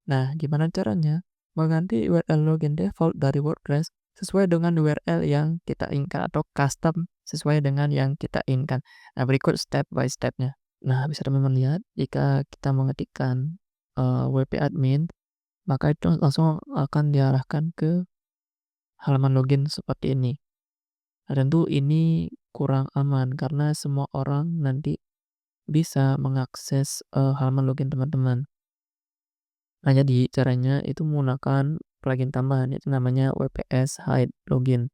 Nah, gimana caranya? Mengganti URL login default dari WordPress sesuai dengan URL yang kita inginkan atau custom sesuai dengan yang kita inginkan. Nah, berikut step by step-nya. Nah, bisa teman-teman lihat jika kita mengetikkan WP admin, maka itu langsung akan diarahkan ke halaman login seperti ini. Nah, tentu ini kurang aman karena semua orang nanti bisa mengakses halaman login teman-teman. Nah, jadi caranya itu menggunakan plugin tambahan yaitu namanya WPS Hide Login.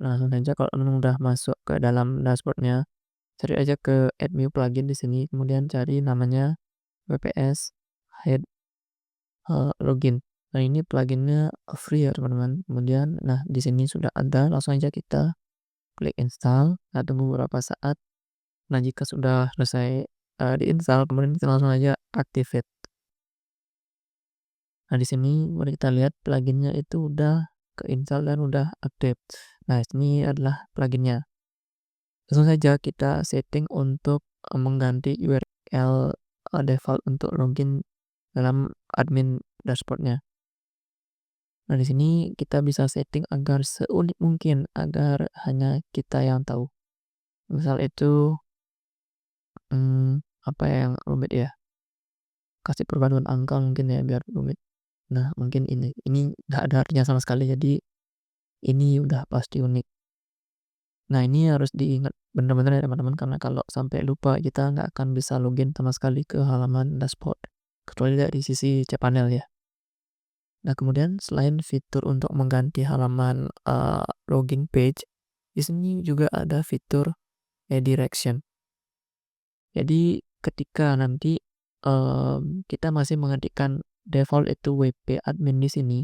Nah, langsung saja kalau teman udah masuk ke dalam dashboard-nya, cari aja ke Add New Plugin di sini, kemudian cari namanya WPS Hide Login. Nah, ini pluginnya free ya teman-teman. Kemudian, nah di sini sudah ada, langsung aja kita klik install. Nah, tunggu beberapa saat. Nah, jika sudah selesai diinstal, kemudian kita langsung aja activate. Nah, di sini mari kita lihat pluginnya itu udah keinstall dan udah aktif. Nah, ini adalah pluginnya. Langsung saja kita setting untuk mengganti URL default untuk login dalam admin dashboardnya. Nah, di sini kita bisa setting agar seunik mungkin agar hanya kita yang tahu. Misal itu apa yang rumit ya? Kasih perpaduan angka mungkin ya biar rumit. Nah, mungkin ini nggak ada artinya sama sekali jadi ini udah pasti unik. Nah, ini harus diingat benar-benar ya teman-teman, karena kalau sampai lupa kita nggak akan bisa login sama sekali ke halaman dashboard, kecuali dari sisi cPanel ya. Nah, kemudian selain fitur untuk mengganti halaman login page, di sini juga ada fitur redirection. Jadi ketika nanti kita masih mengetikkan default itu WP admin di sini,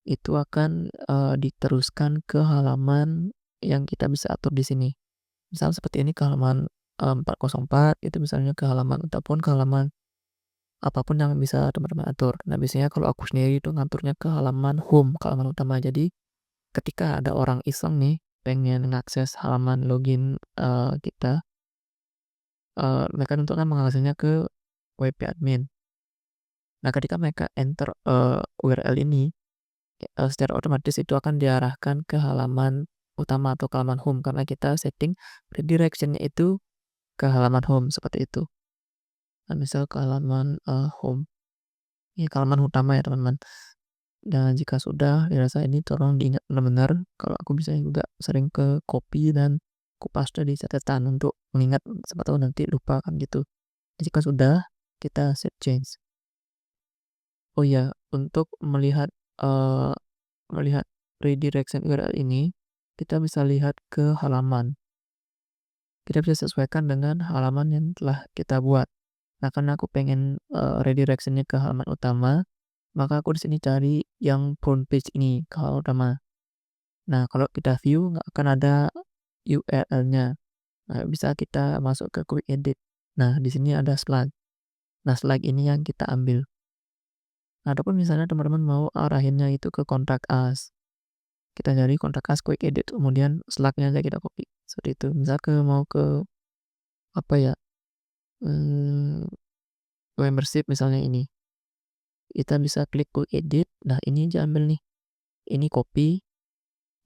itu akan diteruskan ke halaman yang kita bisa atur di sini. Misal seperti ini ke halaman 404 itu misalnya ke halaman ataupun ke halaman apapun yang bisa teman-teman atur. Nah, biasanya kalau aku sendiri itu ngaturnya ke halaman home, ke halaman utama. Jadi ketika ada orang iseng nih pengen mengakses halaman login kita, mereka tentu kan mengaksesnya ke WP admin. Nah, ketika mereka enter URL ini, secara otomatis itu akan diarahkan ke halaman utama atau ke halaman home karena kita setting redirection-nya itu ke halaman home seperti itu. Nah, misal ke halaman home, ini ke halaman utama ya teman-teman. Dan jika sudah dirasa ini tolong diingat benar-benar. Kalau aku bisa juga sering ke copy dan aku paste di catatan untuk mengingat siapa tahu nanti lupa kan gitu. Jika sudah, kita save change. Oh ya, untuk melihat eh, melihat redirection URL ini, kita bisa lihat ke halaman. Kita bisa sesuaikan dengan halaman yang telah kita buat. Nah, karena aku pengen redirection-nya ke halaman utama, maka aku di sini cari yang front page ini ke halaman utama. Nah, kalau kita view nggak akan ada URL-nya. Nah, bisa kita masuk ke quick edit. Nah, di sini ada slug. Nah, slug ini yang kita ambil. Nah, ataupun misalnya teman-teman mau arahinnya itu ke kontak us. Kita cari kontak us quick edit, kemudian slug-nya aja kita copy. Seperti itu. Misal mau ke apa ya? Hmm, membership misalnya ini. Kita bisa klik quick edit. Nah, ini aja ambil nih. Ini copy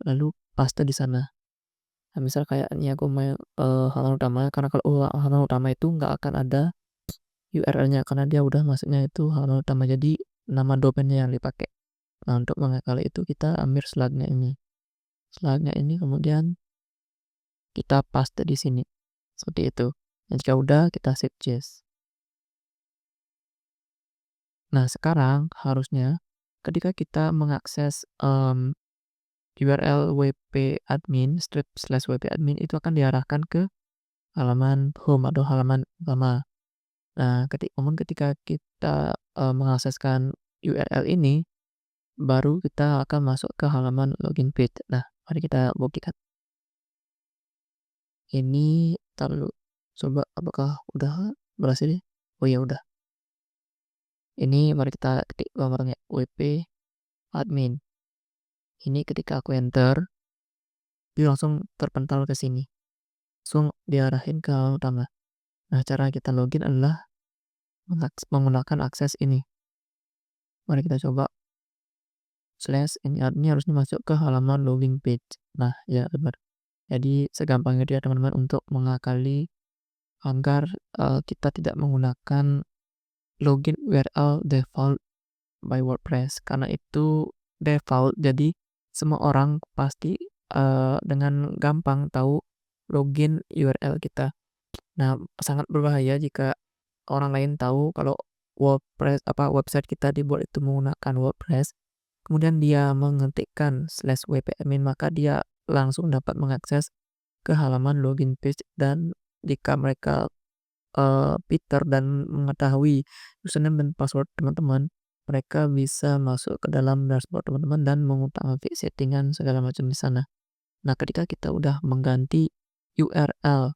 lalu paste di sana. Nah, misal kayak ini aku mau halaman utama, karena kalau halaman utama itu nggak akan ada URL-nya karena dia udah masuknya itu halaman utama, jadi nama domainnya yang dipakai. Nah, untuk mengakali itu kita ambil slug-nya ini. Slug-nya ini kemudian kita paste di sini. Seperti itu. Dan jika udah, kita save change. Nah, sekarang harusnya ketika kita mengakses URL WP admin, strip/WP admin itu akan diarahkan ke halaman home atau halaman utama. Nah, ketika kita mengakseskan URL ini, baru kita akan masuk ke halaman login page. Nah, mari kita buktikan. Ini taruh coba apakah udah berhasil ya? Oh ya udah. Ini mari kita ketik nomornya WP admin. Ini ketika aku enter, dia langsung terpental ke sini. Langsung diarahin ke halaman utama. Nah, cara kita login adalah menggunakan akses ini. Mari kita coba slash ini artinya harusnya masuk ke halaman login page. Nah, ya benar. Jadi segampang itu ya teman-teman untuk mengakali agar, kita tidak menggunakan login URL default by WordPress, karena itu default. Jadi semua orang pasti, dengan gampang tahu login URL kita. Nah, sangat berbahaya jika orang lain tahu kalau website kita dibuat itu menggunakan WordPress, kemudian dia mengetikkan /wp-admin, maka dia langsung dapat mengakses ke halaman login page. Dan jika mereka Peter dan mengetahui username dan password teman-teman, mereka bisa masuk ke dalam dashboard teman-teman dan mengutak-atik settingan segala macam di sana. Nah, ketika kita udah mengganti URL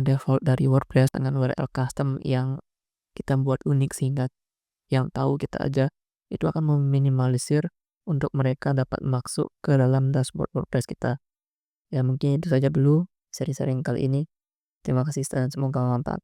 default dari WordPress dengan URL custom yang kita buat unik sehingga yang tahu kita aja, itu akan meminimalisir untuk mereka dapat masuk ke dalam dashboard WordPress kita. Ya, mungkin itu saja dulu sharing-sharing kali ini. Terima kasih dan semoga bermanfaat.